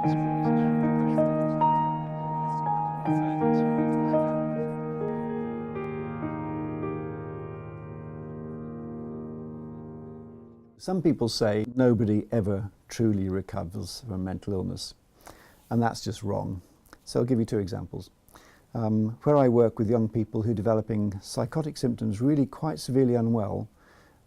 Some people say nobody ever truly recovers from mental illness, and that's just wrong. So I'll give you two examples. Where I work with young people who are developing psychotic symptoms, really quite severely unwell,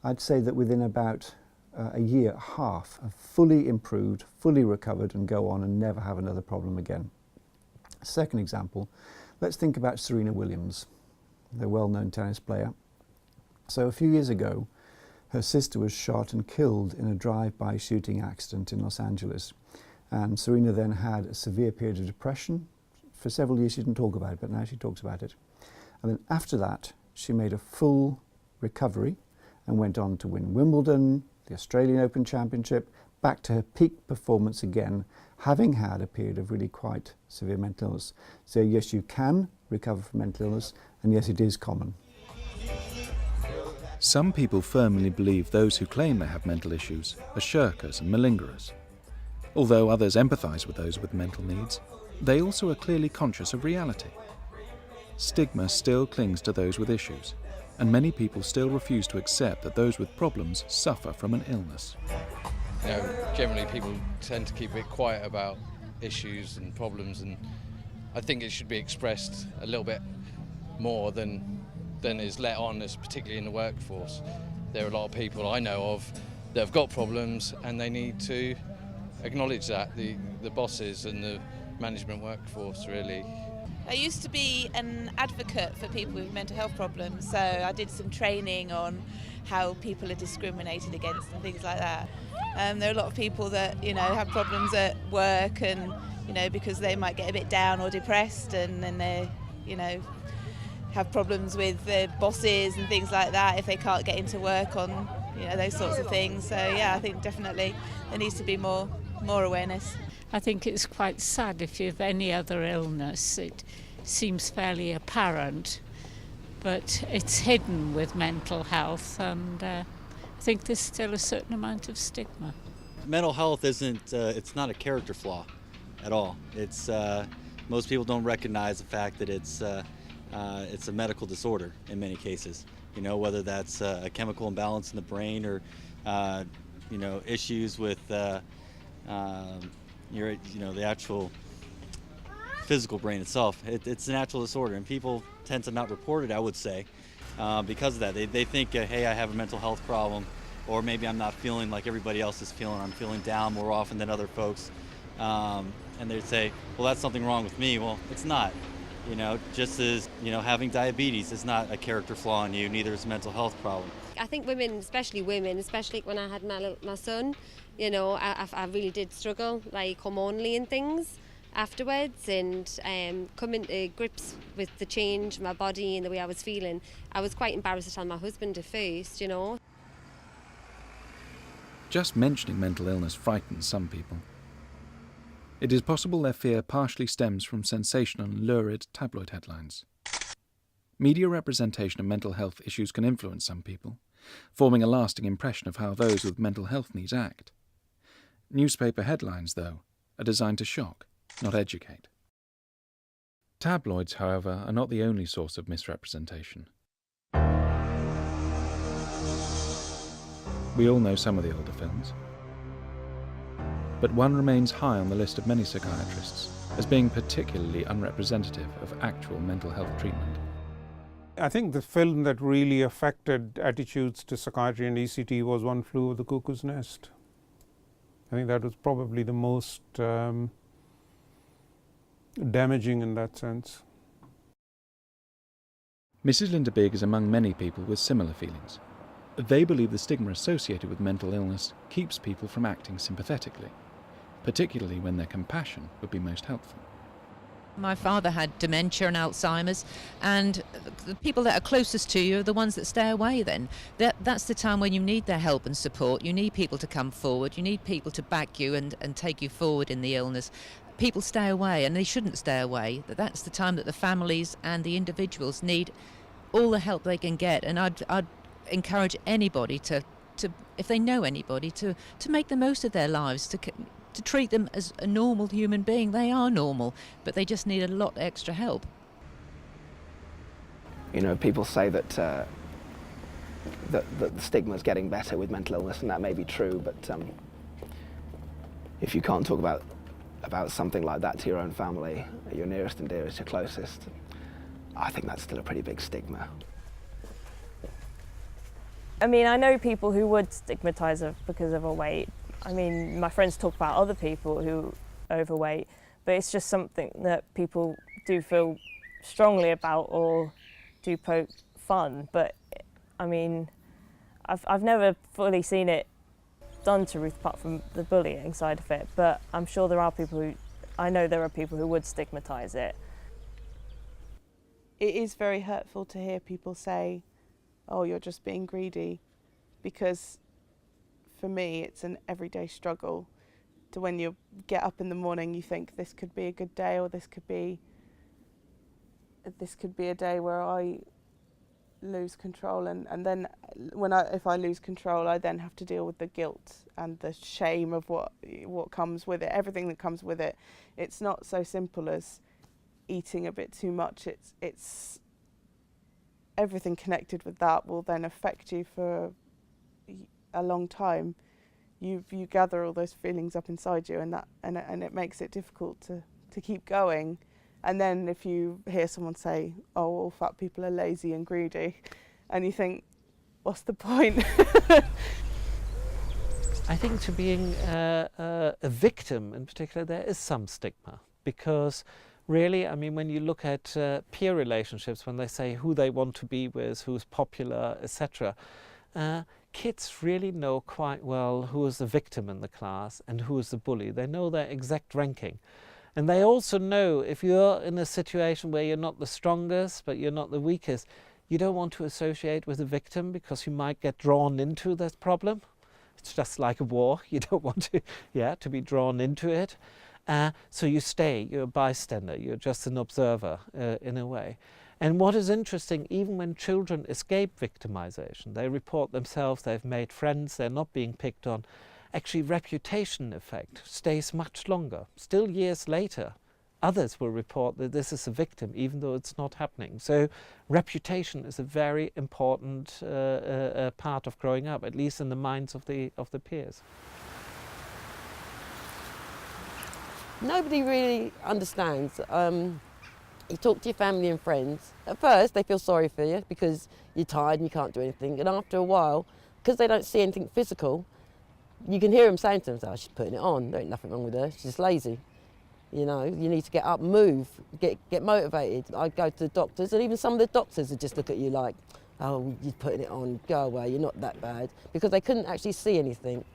I'd say that within about a year, half have fully improved, fully recovered, and go on and never have another problem again. Second example, let's think about Serena Williams, the well-known tennis player. So a few years ago, her sister was shot and killed in a drive-by shooting accident in Los Angeles. And Serena then had a severe period of depression. For several years she didn't talk about it, but now she talks about it. And then after that, she made a full recovery and went on to win Wimbledon, the Australian Open Championship, back to her peak performance again, having had a period of really quite severe mental illness. So yes, you can recover from mental illness, and yes, it is common. Some people firmly believe those who claim they have mental issues are shirkers and malingerers. Although others empathise with those with mental needs, they also are clearly conscious of reality. Stigma still clings to those with issues, and many people still refuse to accept that those with problems suffer from an illness. You know, generally people tend to keep a bit quiet about issues and problems, and I think it should be expressed a little bit more than is let on, particularly in the workforce. There are a lot of people I know of that have got problems, and they need to acknowledge that, the bosses and the management workforce really. I used to be an advocate for people with mental health problems, so I did some training on how people are discriminated against and things like that. There are a lot of people that, you know, have problems at work, and, you know, because they might get a bit down or depressed, and then they, you know, have problems with their bosses and things like that if they can't get into work on, you know, those sorts of things. So yeah, I think definitely there needs to be more awareness. I think it's quite sad if you have any other illness. It seems fairly apparent, but it's hidden with mental health, and I think there's still a certain amount of stigma. Mental health isn't, it's not a character flaw at all. It's, most people don't recognize the fact that it's a medical disorder in many cases. You know, whether that's a chemical imbalance in the brain, or you know, issues with the actual physical brain itself. It's a natural disorder, and people tend to not report it, I would say, because of that. They think, hey, I have a mental health problem, or maybe I'm not feeling like everybody else is feeling. I'm feeling down more often than other folks, and they'd say, well, that's something wrong with me. Well, it's not. You know, just as, you know, having diabetes is not a character flaw in you, neither is a mental health problem. I think women, especially when I had my son, you know, I really did struggle, like hormonally and things afterwards, and coming to grips with the change in my body and the way I was feeling. I was quite embarrassed to tell my husband at first, you know. Just mentioning mental illness frightens some people. It is possible their fear partially stems from sensational and lurid tabloid headlines. Media representation of mental health issues can influence some people, forming a lasting impression of how those with mental health needs act. Newspaper headlines, though, are designed to shock, not educate. Tabloids, however, are not the only source of misrepresentation. We all know some of the older films, but one remains high on the list of many psychiatrists as being particularly unrepresentative of actual mental health treatment. I think the film that really affected attitudes to psychiatry and ECT was One Flew Over the Cuckoo's Nest. I think that was probably the most damaging in that sense. Mrs. Linda Bigg is among many people with similar feelings. They believe the stigma associated with mental illness keeps people from acting sympathetically, particularly when their compassion would be most helpful. My father had dementia and Alzheimer's, and the people that are closest to you are the ones that stay away then. That's the time when you need their help and support. You need people to come forward. You need people to back you and take you forward in the illness. People stay away, and they shouldn't stay away. That's the time that the families and the individuals need all the help they can get. And I'd encourage anybody to if they know anybody, to make the most of their lives, to to treat them as a normal human being. They are normal, but they just need a lot extra help. You know, people say that the stigma is getting better with mental illness, and that may be true, but if you can't talk about something like that to your own family, your nearest and dearest, your closest, I think that's still a pretty big stigma. I mean, I know people who would stigmatise her because of her weight. I mean, my friends talk about other people who are overweight, but it's just something that people do feel strongly about or do poke fun. But I mean, I've never fully seen it done to Ruth apart from the bullying side of it, but I'm sure there are people who would stigmatise it. It is very hurtful to hear people say, oh, you're just being greedy, because for me it's an everyday struggle to when you get up in the morning you think this could be a good day, or this could be a day where I lose control, and then if I lose control I then have to deal with the guilt and the shame of what comes with it, everything that comes with it. It's not so simple as eating a bit too much, it's everything connected with that will then affect you for a long time. You gather all those feelings up inside you, and it makes it difficult to keep going. And then if you hear someone say, oh, all fat people are lazy and greedy, and you think, what's the point? I think to being a victim in particular, there is some stigma, because really, I mean, when you look at peer relationships, when they say who they want to be with, who's popular, etc., kids really know quite well who is the victim in the class and who is the bully. They know their exact ranking. And they also know if you're in a situation where you're not the strongest, but you're not the weakest, you don't want to associate with a victim because you might get drawn into this problem. It's just like a war. You don't want to be drawn into it. So you stay, you're a bystander, you're just an observer in a way. And what is interesting, even when children escape victimization, they report themselves, they've made friends, they're not being picked on, actually reputation effect stays much longer. Still years later, others will report that this is a victim, even though it's not happening. So reputation is a very important part of growing up, at least in the minds of the peers. Nobody really understands. You talk to your family and friends. At first, they feel sorry for you because you're tired and you can't do anything. And after a while, because they don't see anything physical, you can hear them saying to themselves, oh, she's putting it on. There ain't nothing wrong with her. She's just lazy. You know, you need to get up, move, get motivated. I go to the doctors, and even some of the doctors would just look at you like, oh, you're putting it on, go away, you're not that bad, because they couldn't actually see anything.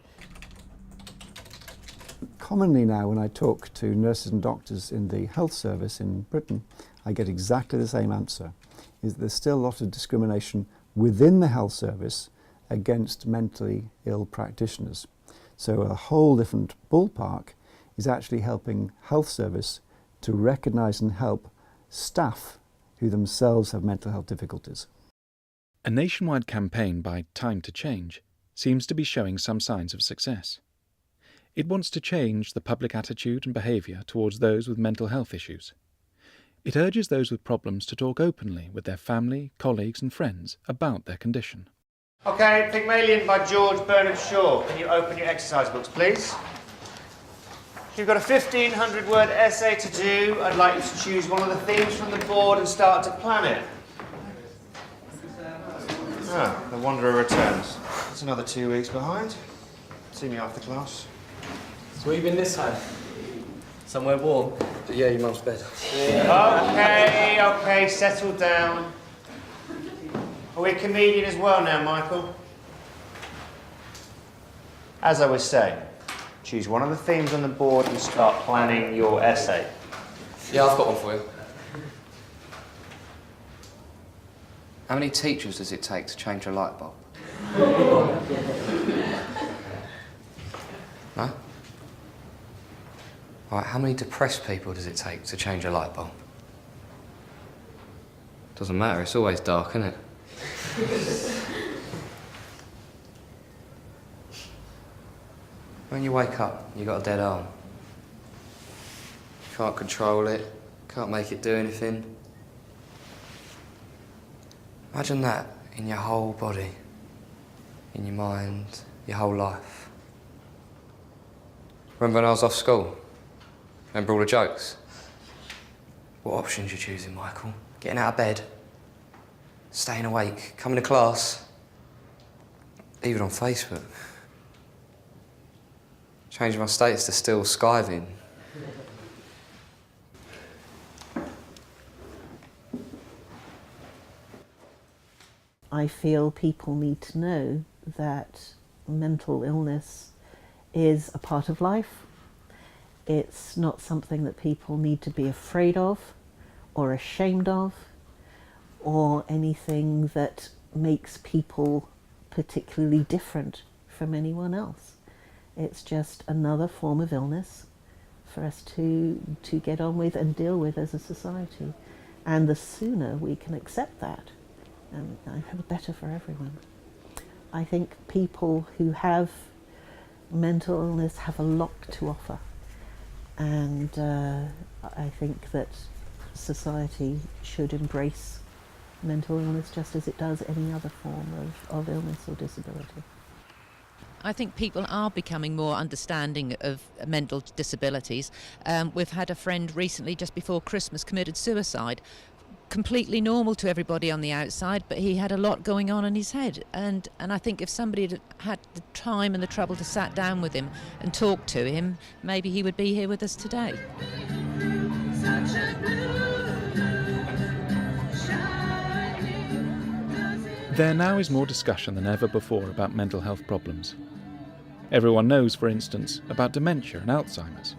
Commonly now, when I talk to nurses and doctors in the health service in Britain, I get exactly the same answer, is there's still a lot of discrimination within the health service against mentally ill practitioners. So a whole different ballpark is actually helping health service to recognise and help staff who themselves have mental health difficulties. A nationwide campaign by Time to Change seems to be showing some signs of success. It wants to change the public attitude and behaviour towards those with mental health issues. It urges those with problems to talk openly with their family, colleagues and friends about their condition. OK, Pygmalion by George Bernard Shaw. Can you open your exercise books, please? You've got a 1,500-word essay to do. I'd like you to choose one of the themes from the board and start to plan it. Ah, the Wanderer returns. It's another 2 weeks behind. See me after class. So where you been this time? Somewhere warm? Yeah, your mum's bed. OK, settle down. Are we a comedian as well now, Michael? As I was saying, choose one of the themes on the board and start planning your essay. Yeah, I've got one for you. How many teachers does it take to change a light bulb? No? All right, how many depressed people does it take to change a light bulb? Doesn't matter, it's always dark, isn't it? When you wake up, you got a dead arm. You can't control it, can't make it do anything. Imagine that in your whole body, in your mind, your whole life. Remember when I was off school? Remember all the jokes? What options you choosing, Michael? Getting out of bed, staying awake, coming to class, even on Facebook. Changing my status to still skiving. I feel people need to know that mental illness is a part of life. It's not something that people need to be afraid of or ashamed of, or anything that makes people particularly different from anyone else. It's just another form of illness for us to get on with and deal with as a society. And the sooner we can accept that, and I hope the better for everyone. I think people who have mental illness have a lot to offer. And I think that society should embrace mental illness just as it does any other form of illness or disability. I think people are becoming more understanding of mental disabilities. We've had a friend recently, just before Christmas, committed suicide. Completely normal to everybody on the outside, but he had a lot going on in his head. And I think if somebody had had the time and the trouble to sat down with him and talk to him, maybe he would be here with us today. There now is more discussion than ever before about mental health problems. Everyone knows, for instance, about dementia and Alzheimer's.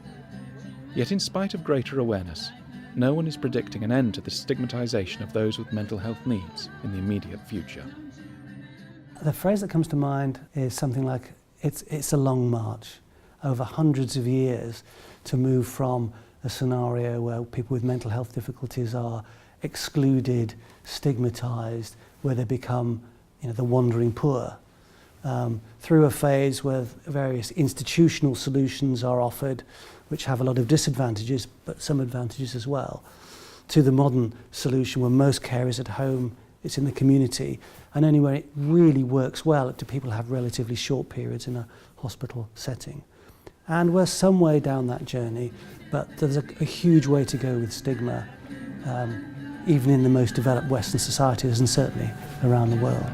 Yet in spite of greater awareness, no one is predicting an end to the stigmatisation of those with mental health needs in the immediate future. The phrase that comes to mind is something like, it's a long march over hundreds of years to move from a scenario where people with mental health difficulties are excluded, stigmatised, where they become, the wandering poor, through a phase where various institutional solutions are offered, which have a lot of disadvantages, but some advantages as well, to the modern solution where most care is at home, it's in the community, and only where it really works well do people have relatively short periods in a hospital setting. And we're some way down that journey, but there's a huge way to go with stigma, even in the most developed Western societies and certainly around the world.